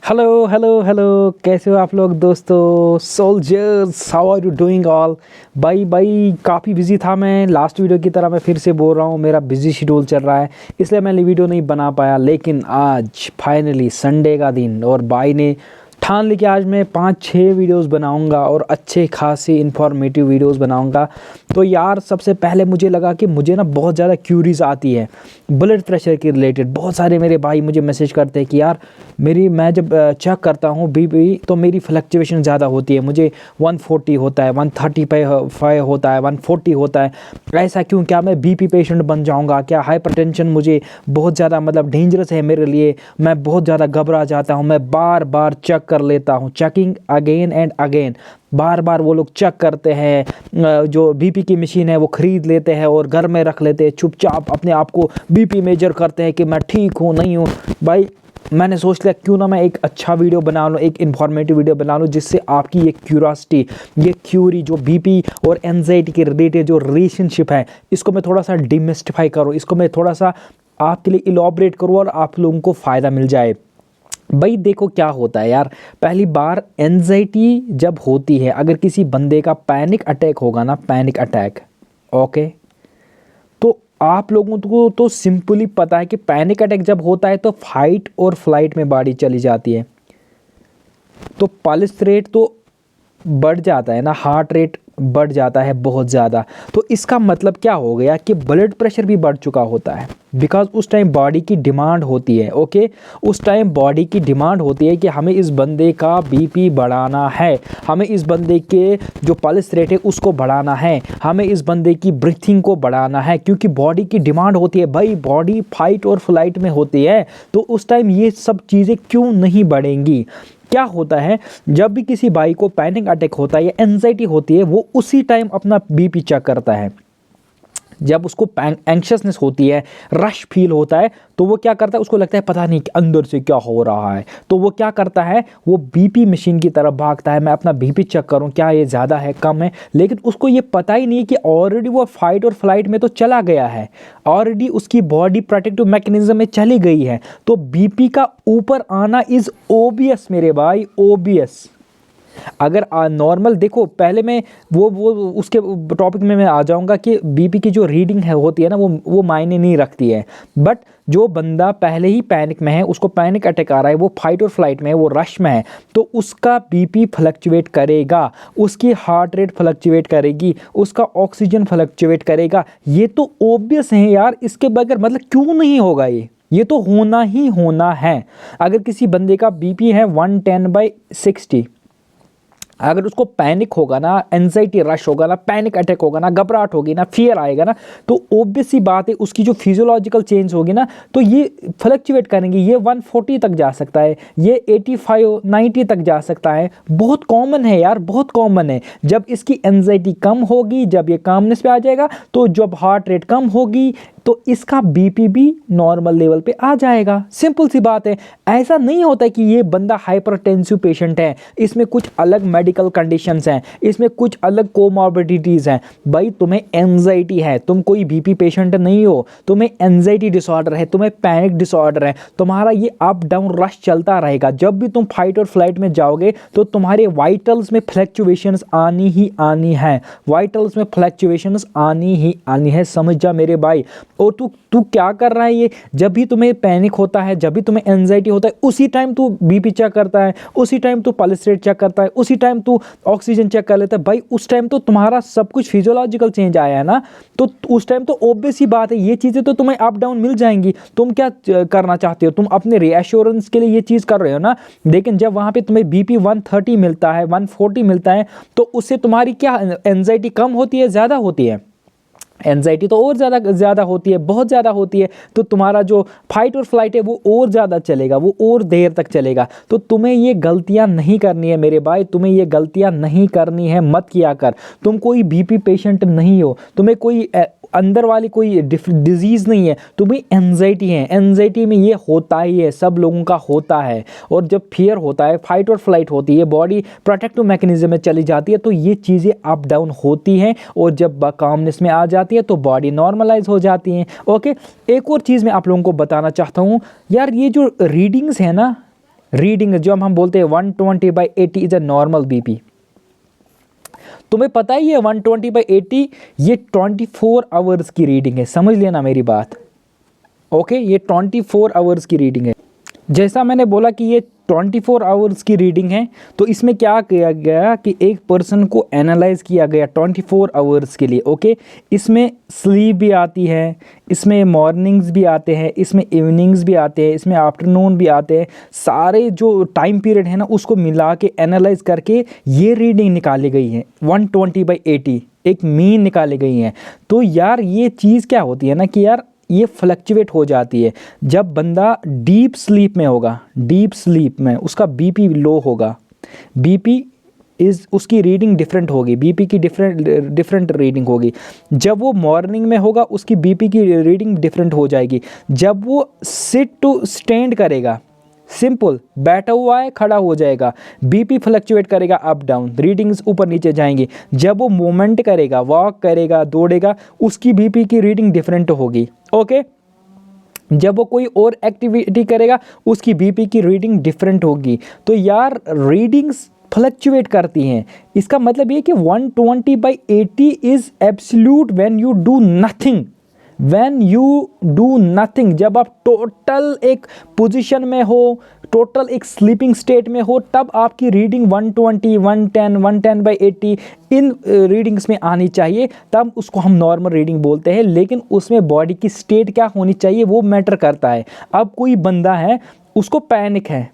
Hello hello hello, कैसे हो आप लोग दोस्तों? Soldiers, how are you doing all? भाई काफ़ी बिजी था मैं। लास्ट वीडियो की तरह मैं फिर से बोल रहा हूँ, मेरा बिजी शेड्यूल चल रहा है, इसलिए मैं वीडियो नहीं बना पाया। लेकिन आज फाइनली संडे का दिन, और भाई ने ठान ली कि आज मैं 5-6 वीडियोस बनाऊंगा और अच्छे खासे इन्फॉर्मेटिव वीडियोस बनाऊंगा। तो यार सबसे पहले मुझे लगा कि मुझे ना बहुत ज़्यादा क्यूरीज आती है ब्लड प्रेशर के रिलेटेड। बहुत सारे मेरे भाई मुझे मैसेज करते हैं कि यार मैं जब चेक करता हूँ बीपी, तो मेरी फ्लक्चुएशन ज़्यादा होती है। मुझे 140 होता है, 135 होता है, 140 होता है। ऐसा क्यों? क्या मैं बीपी पेशेंट बन जाऊँगा? क्या हाइपरटेंशन मुझे बहुत ज़्यादा डेंजरस है मेरे लिए? मैं बहुत ज़्यादा घबरा जाता हूँ। मैं बार बार चेक कर लेता हूँ, चेकिंग अगेन एंड अगेन। बार बार वो लोग चेक करते हैं, जो बीपी की मशीन है वो ख़रीद लेते हैं और घर में रख लेते हैं, चुपचाप अपने आप को बीपी मेजर करते हैं कि मैं ठीक हूँ नहीं हूँ। भाई मैंने सोच लिया क्यों ना मैं एक अच्छा वीडियो बना लूँ, एक इन्फॉर्मेटिव वीडियो बना लूँ, जिससे आपकी ये क्यूरियोसिटी, ये क्यूरी जो बीपी और एंजाइटी के रिलेटेड जो रिलेशनशिप है, इसको मैं थोड़ा सा डिमिस्टिफाई करूँ, इसको मैं थोड़ा सा आपके लिए इलॉबरेट करूँ और आप लोगों को फ़ायदा मिल जाए। भाई देखो क्या होता है यार, पहली बार एंजाइटी जब होती है, अगर किसी बंदे का पैनिक अटैक होगा ना, पैनिक अटैक, ओके, तो आप लोगों को तो सिंपली पता है कि पैनिक अटैक जब होता है तो फाइट और फ्लाइट में बॉडी चली जाती है, तो पल्स रेट तो बढ़ जाता है ना, हार्ट रेट बढ़ जाता है बहुत ज़्यादा। तो इसका मतलब क्या हो गया कि ब्लड प्रेशर भी बढ़ चुका होता है, बिकॉज उस टाइम बॉडी की डिमांड होती है। ओके, उस टाइम बॉडी की डिमांड होती है कि हमें इस बंदे का बीपी बढ़ाना है, हमें इस बंदे के जो पल्स रेट है उसको बढ़ाना है, हमें इस बंदे की ब्रीथिंग को बढ़ाना है, क्योंकि बॉडी की डिमांड होती है। भाई बॉडी फाइट और फ्लाइट में होती है, तो उस टाइम ये सब चीज़ें क्यों नहीं बढ़ेंगी? क्या होता है, जब भी किसी भाई को पैनिक अटैक होता है या एंजाइटी होती है, वो उसी टाइम अपना बीपी चेक करता है। जब उसको एंक्शसनेस होती है, रश फील होता है, तो वो क्या करता है, उसको लगता है पता नहीं कि अंदर से क्या हो रहा है, तो वो क्या करता है, वो बीपी मशीन की तरफ भागता है, मैं अपना बीपी चेक करूं क्या ये ज़्यादा है कम है। लेकिन उसको ये पता ही नहीं है कि ऑलरेडी वो फाइट और फ्लाइट में तो चला गया है, ऑलरेडी उसकी बॉडी प्रोटेक्टिव मैकेनिज्म में चली गई है। तो बीपी का ऊपर आना इज़ ओबियस मेरे भाई, ओबियस। अगर नॉर्मल देखो, पहले मैं वो उसके टॉपिक में मैं आ जाऊंगा कि बीपी की जो रीडिंग है होती है ना, वो मायने नहीं रखती है। बट जो बंदा पहले ही पैनिक में है, उसको पैनिक अटैक आ रहा है, वो फाइट और फ्लाइट में है, वो रश में है, तो उसका बीपी फ्लक्चुएट करेगा, उसकी हार्ट रेट फ्लक्चुएट करेगी, उसका ऑक्सीजन फ्लक्चुएट करेगा। ये तो ओबियस है यार, इसके बगैर क्यों नहीं होगा? ये तो होना ही होना है। अगर किसी बंदे का बीपी है 110/60, अगर उसको पैनिक होगा ना, एंजाइटी रश होगा ना, पैनिक अटैक होगा ना, घबराहट होगी ना, फियर आएगा ना, तो ऑब्वियस सी बात है उसकी जो फिजियोलॉजिकल चेंज होगी ना, तो ये फ्लक्चुएट करेंगे। ये 140 तक जा सकता है, ये 85-90 तक जा सकता है। बहुत कॉमन है यार, बहुत कॉमन है। जब इसकी एंजाइटी कम होगी, जब ये कामनेस पे आ जाएगा, तो जब हार्ट रेट कम होगी, तो इसका बीपी भी नॉर्मल लेवल पे आ जाएगा। सिंपल सी बात है। ऐसा नहीं होता कि ये बंदा हाइपरटेंसिव पेशेंट है, इसमें कुछ अलग मेडिकल कंडीशंस हैं, इसमें कुछ अलग कोमॉर्बिडिटीज़ हैं। भाई तुम्हें एंजाइटी है, तुम कोई बीपी पेशेंट नहीं हो, तुम्हें एंजाइटी डिसऑर्डर है, तुम्हें पैनिक डिसऑर्डर है, तुम्हारा ये अप डाउन रश चलता रहेगा। जब भी तुम फाइट और फ्लाइट में जाओगे, तो तुम्हारे वाइटल्स में फ्लक्चुएशंस आनी ही आनी है, वाइटल्स में फ्लक्चुएशंस आनी ही आनी है। समझ जा मेरे भाई। और तू क्या कर रहा है, ये जब भी तुम्हें पैनिक होता है, जब भी तुम्हें एंजाइटी होता है, उसी टाइम तू बीपी चेक करता है, उसी टाइम तू पल्स रेट चेक करता है, उसी टाइम तू ऑक्सीजन चेक कर लेता है। भाई उस टाइम तो तुम्हारा सब कुछ फिजियोलॉजिकल चेंज आया है ना, तो उस टाइम तो ऑब्वियस ही बात है, ये चीज़ें तो तुम्हें अप डाउन मिल जाएंगी। तुम क्या करना चाहते हो? तुम अपने रीएश्योरेंस के लिए ये चीज़ कर रहे हो ना। लेकिन जब वहाँ पे तुम्हें बीपी 130 मिलता है, 140 मिलता है, तो उससे तुम्हारी क्या एंजाइटी कम होती है, ज़्यादा होती है? एंजाइटी तो और ज़्यादा होती है, बहुत ज़्यादा होती है। तो तुम्हारा जो फाइट और फ्लाइट है वो और ज़्यादा चलेगा, वो और देर तक चलेगा। तो तुम्हें ये गलतियां नहीं करनी है मेरे भाई, तुम्हें ये गलतियां नहीं करनी है, मत किया कर। तुम कोई बीपी पेशेंट नहीं हो, तुम्हें कोई अंदर वाली कोई डिजीज़ नहीं है, तुम्हें एंजाइटी है। एंजाइटी में ये होता ही है, सब लोगों का होता है। और जब फियर होता है, फाइट और फ्लाइट होती है, बॉडी प्रोटेक्टिव मैकेनिज्म में चली जाती है, तो ये चीज़ें अप डाउन होती हैं। और जब कामनेस में आ जाती है, तो बॉडी नॉर्मलाइज हो जाती है। ओके, एक और चीज़ मैं आप लोगों को बताना चाहता हूँ यार, ये जो रीडिंग्स है ना, रीडिंग जो हम बोलते हैं 120/80 इज अ नॉर्मल बीपी। तुम्हें पता ही है 120/80 ये 24 आवर्स की रीडिंग है, समझ लेना मेरी बात। ओके, ये 24 आवर्स की रीडिंग है। जैसा मैंने बोला कि ये 24 आवर्स की रीडिंग है, तो इसमें क्या किया गया कि एक पर्सन को एनालाइज किया गया 24 आवर्स के लिए। ओके, इसमें स्लीप भी आती है, इसमें मॉर्निंग्स भी आते हैं, इसमें इवनिंग्स भी आते हैं, इसमें आफ्टरनून भी आते हैं। सारे जो टाइम पीरियड है ना उसको मिला के एनालाइज करके ये रीडिंग निकाली गई है 120/80, एक मीन निकाली गई है। तो यार ये चीज़ क्या होती है ना कि यार ये फ्लक्चुएट हो जाती है। जब बंदा डीप स्लीप में होगा, डीप स्लीप में उसका बीपी लो होगा, बीपी उसकी रीडिंग डिफरेंट होगी, बीपी की डिफरेंट रीडिंग होगी। जब वो मॉर्निंग में होगा उसकी बीपी की रीडिंग डिफरेंट हो जाएगी। जब वो सिट टू स्टैंड करेगा, सिंपल बैठा हुआ है खड़ा हो जाएगा, बीपी फ्लक्चुएट करेगा अप डाउन, रीडिंग्स ऊपर नीचे जाएंगी। जब वो मूवमेंट करेगा, वॉक करेगा, दौड़ेगा, उसकी बीपी की रीडिंग डिफरेंट होगी। ओके, जब वो कोई और एक्टिविटी करेगा उसकी बीपी की रीडिंग डिफरेंट होगी। तो यार रीडिंग्स फ्लक्चुएट करती हैं। इसका मतलब ये कि 120/80 is absolute when you do nothing, when you do nothing. जब आप टोटल एक पोजीशन में हो, टोटल एक स्लीपिंग स्टेट में हो, तब आपकी रीडिंग 120, 110, 110/80 इन रीडिंग्स में आनी चाहिए, तब उसको हम नॉर्मल रीडिंग बोलते हैं। लेकिन उसमें बॉडी की स्टेट क्या होनी चाहिए वो मैटर करता है। अब कोई बंदा है, उसको पैनिक है,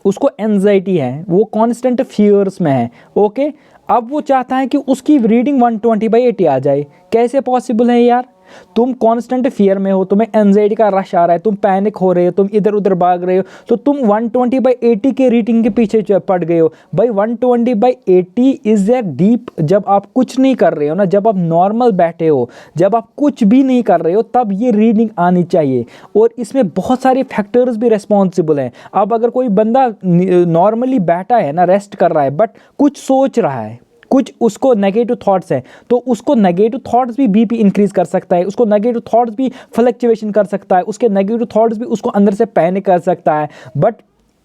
उसको एंजाइटी है, वो कांस्टेंट फियर्स में है। ओके, अब वो चाहता है कि उसकी रीडिंग 120/80 आ जाए। कैसे पॉसिबल है यार? तुम कांस्टेंट फियर में हो, तुम्हें एंजाइटी का रश आ रहा है, तुम पैनिक हो रहे हो, तुम इधर उधर भाग रहे हो, तो तुम 120/80 के रीडिंग के पीछे पड़ गए हो। भाई 120/80 इज ए डीप। जब आप कुछ नहीं कर रहे हो ना, जब आप नॉर्मल बैठे हो, जब आप कुछ भी नहीं कर रहे हो, तब ये रीडिंग आनी चाहिए। और इसमें बहुत सारे फैक्टर्स भी रिस्पॉन्सिबल हैं। अब अगर कोई बंदा नॉर्मली बैठा है ना, रेस्ट कर रहा है, बट कुछ सोच रहा है, कुछ उसको नेगेटिव थॉट्स हैं, तो उसको नेगेटिव थॉट्स भी बीपी इंक्रीज कर सकता है, उसको नेगेटिव थॉट्स भी फ्लक्चुएशन कर सकता है, उसके नेगेटिव थॉट्स भी उसको अंदर से पैनिक कर सकता है। But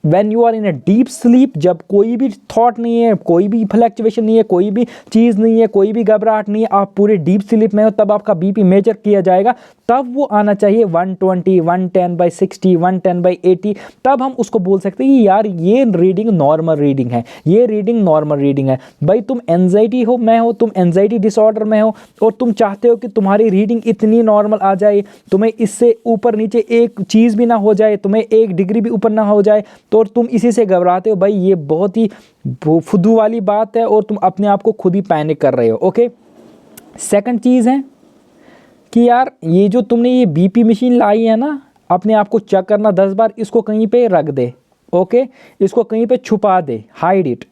when you are in a deep sleep, जब कोई भी थॉट नहीं है, कोई भी फ्लक्चुएशन नहीं है, कोई भी चीज़ नहीं है, कोई भी घबराहट नहीं है, आप पूरे डीप स्लीप में हो, तब आपका बीपी मेजर किया जाएगा, तब वो आना चाहिए 120, 110/60, 110/80। तब हम उसको बोल सकते हैं कि यार ये रीडिंग नॉर्मल रीडिंग है, ये रीडिंग नॉर्मल रीडिंग है। भाई तुम एंजाइटी हो, मैं हो, तुम एंजाइटी डिसऑर्डर में हो और तुम चाहते हो कि तुम्हारी रीडिंग इतनी नॉर्मल आ जाए, तुम्हें इससे ऊपर नीचे एक चीज़ भी ना हो जाए, तुम्हें 1 डिग्री भी ऊपर ना हो जाए, तो तुम इसी से घबराते हो। भाई ये बहुत ही फुद्दू वाली बात है और तुम अपने आप को खुद ही पैनिक कर रहे हो। ओके, सेकंड चीज़ है कि यार ये जो तुमने ये बीपी मशीन लाई है ना, अपने आप को चेक करना 10 बार, इसको कहीं पे रख दे। ओके, इसको कहीं पे छुपा दे, हाइड इट।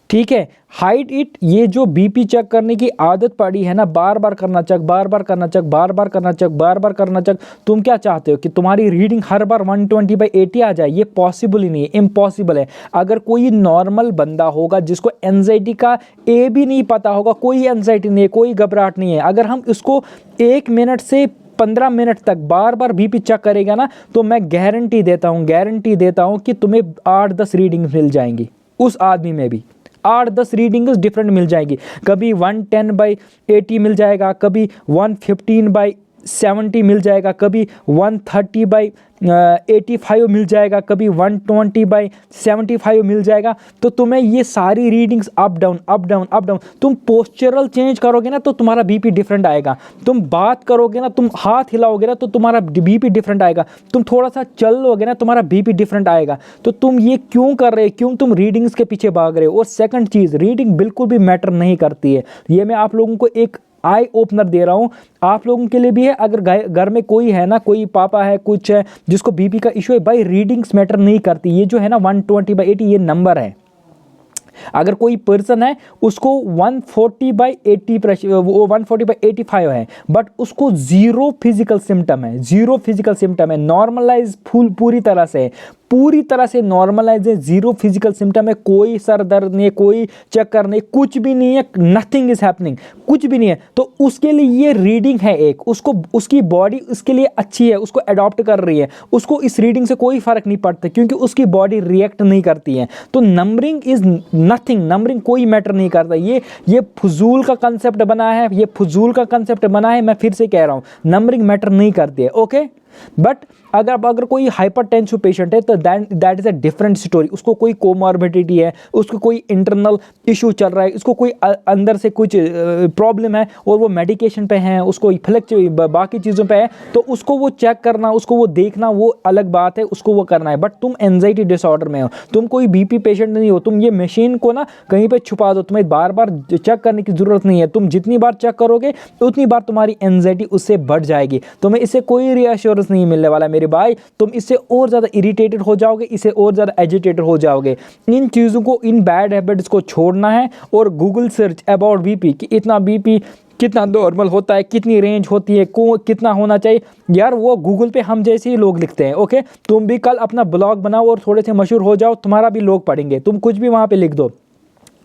ठीक है, हाइड इट। ये जो बीपी चेक करने की आदत पड़ी है ना, बार बार करना चेक, बार बार करना चेक, बार बार करना चेक, बार बार करना चेक। तुम क्या चाहते हो कि तुम्हारी रीडिंग हर बार 120/80 आ जाए? ये पॉसिबल ही नहीं है, इम्पॉसिबल है। अगर कोई नॉर्मल बंदा होगा जिसको एंजाइटी का ए भी नहीं पता होगा, कोई एंजाइटी नहीं है, कोई घबराहट नहीं है, अगर हम इसको 1 मिनट से 15 मिनट तक बार बार बीपी चेक करेगा ना, तो मैं गारंटी देता हूँ कि तुम्हें 8-10 रीडिंग मिल जाएंगी। उस आदमी में भी 8-10 रीडिंग्स डिफरेंट मिल जाएगी। कभी 110/80 मिल जाएगा, कभी 115/70 मिल जाएगा, कभी 130/85 मिल जाएगा, कभी 120/75 मिल जाएगा। तो तुम्हें ये सारी readings up down up down up down. तुम पोस्चरल चेंज करोगे ना तो तुम्हारा बीपी डिफरेंट आएगा। तुम बात करोगे ना, तुम हाथ हिलाओगे ना तो तुम्हारा बीपी डिफरेंट आएगा। तुम थोड़ा सा चल लोगे ना, तुम्हारा बीपी डिफरेंट आएगा। तो तुम ये क्यों कर रहे हो? क्यों तुम रीडिंग्स के पीछे भाग रहे हो? और सेकंड चीज़, रीडिंग बिल्कुल भी मैटर नहीं करती है। ये मैं आप लोगों को एक आई ओपनर दे रहा हूँ, आप लोगों के लिए भी है। अगर घर में कोई है ना, कोई पापा है, कुछ है जिसको बीपी का इशू है, भाई रीडिंग्स मैटर नहीं करती। ये जो है ना 120/80 ये नंबर है। अगर कोई पर्सन है उसको 140/80 प्रेशर, वो 140/85 है, बट उसको जीरो फिजिकल सिम्टम है, जीरो फिजिकल सिम्टम है, नॉर्मलाइज फुल पूरी तरह से नॉर्मलाइज है, जीरो फिजिकल सिम्टम है, कोई सर दर्द नहीं है, कोई चक्कर नहीं, कुछ भी नहीं है, नथिंग इज हैपनिंग, कुछ भी नहीं है, तो उसके लिए ये रीडिंग है एक, उसको उसकी बॉडी उसके लिए अच्छी है, उसको अडॉप्ट कर रही है, उसको इस रीडिंग से कोई फर्क नहीं पड़ता क्योंकि उसकी बॉडी रिएक्ट नहीं करती है। तो नंबरिंग इज नथिंग, नंबरिंग कोई मैटर नहीं करता। ये फजूल का कंसेप्ट बना है, ये फजूल का कंसेप्ट बना है। मैं फिर से कह रहा हूँ, नंबरिंग मैटर नहीं करती है, ओके। बट अगर कोई हाइपरटेंसिव पेशेंट है तो that is a different story. उसको कोई कोमॉर्बिडिटी है, उसको कोई इंटरनल इशू चल रहा है, उसको कोई अंदर से कुछ प्रॉब्लम है और वो मेडिकेशन पे है, उसको बाकी चीज़ों पे है, तो उसको वो चेक करना, उसको वो देखना, वो अलग बात है, उसको वो करना है। बट तुम एंजाइटी डिसऑर्डर में हो, तुम कोई बीपी पेशेंट नहीं हो, तुम ये मशीन को ना कहीं पे छुपा दो, तुम्हें बार बार चेक करने की ज़रूरत नहीं है। तुम जितनी बार चेक करोगे उतनी बार तुम्हारी एंजाइटी उससे बढ़ जाएगी। तुम्हें इससे कोई रीअश्योरेंस नहीं मिलने वाला मेरे भाई, तुम इससे और ज़्यादा इरिटेटेड हो जाओगे, इससे और ज़्यादा एजिटेटेड हो जाओगे। इन चीज़ों को, इन बैड हैबिट्स को छोड़ना है और गूगल सर्च अबाउट बीपी कि इतना बीपी कितना नॉर्मल होता है, कितनी रेंज होती है, कितना होना चाहिए, यार वो गूगल पे हम जैसे ही लोग लिखते हैं, ओके। तुम भी कल अपना ब्लॉग बनाओ और थोड़े से मशहूर हो जाओ, तुम्हारा भी लोग पढ़ेंगे, तुम कुछ भी वहाँ पे लिख दो,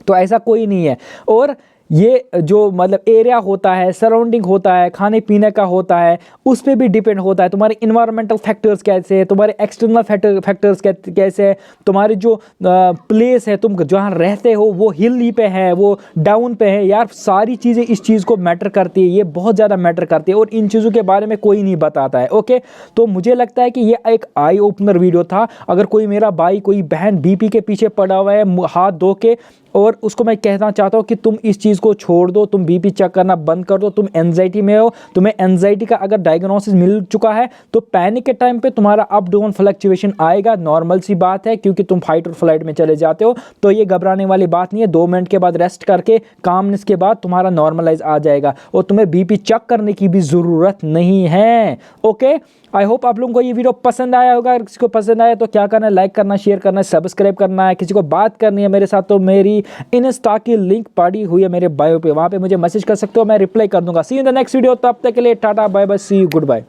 तो ऐसा कोई नहीं है। और ये जो मतलब एरिया होता है, सराउंडिंग होता है, खाने पीने का होता है, उस पर भी डिपेंड होता है। तुम्हारे इन्वायरमेंटल फैक्टर्स कैसे है, तुम्हारे एक्सटर्नल फैक्टर्स कैसे है, तुम्हारी जो प्लेस है, तुम जहाँ रहते हो वो हिली पे है, वो डाउन पे है, यार सारी चीज़ें इस चीज़ को मैटर करती है, ये बहुत ज़्यादा मैटर करती है और इन चीज़ों के बारे में कोई नहीं बताता है, ओके। तो मुझे लगता है कि ये एक आई ओपनर वीडियो था। अगर कोई मेरा भाई, कोई बहन बीपी के पीछे पड़ा हुआ है हाथ धो के, और उसको मैं कहना चाहता हूँ कि तुम इस चीज़ को छोड़ दो, तुम बीपी चेक करना बंद कर दो। तुम एंजाइटी में हो, तुम्हें एंजाइटी का अगर डायग्नोसिस मिल चुका है तो पैनिक के टाइम पे तुम्हारा अप डाउन फ्लक्चुएशन आएगा, नॉर्मल सी बात है, क्योंकि तुम फाइट और फ्लाइट में चले जाते हो। तो ये घबराने वाली बात नहीं है, 2 मिनट के बाद रेस्ट करके कामनेस के बाद तुम्हारा नॉर्मलाइज आ जाएगा और तुम्हें बीपी चेक करने की भी ज़रूरत नहीं है, ओके। आई होप आप लोगों को ये वीडियो पसंद आया होगा। अगर किसी को पसंद आया तो क्या करना है, लाइक करना, शेयर करना, सब्सक्राइब करना है। किसी को बात करनी है मेरे साथ तो मेरी इंस्टा की लिंक पड़ी हुई है मेरे बायो पे, वहाँ पे मुझे मैसेज कर सकते हो, मैं रिप्लाई कर दूंगा। See you in the next video, तब तक के लिए tata bye bye, see you, good bye.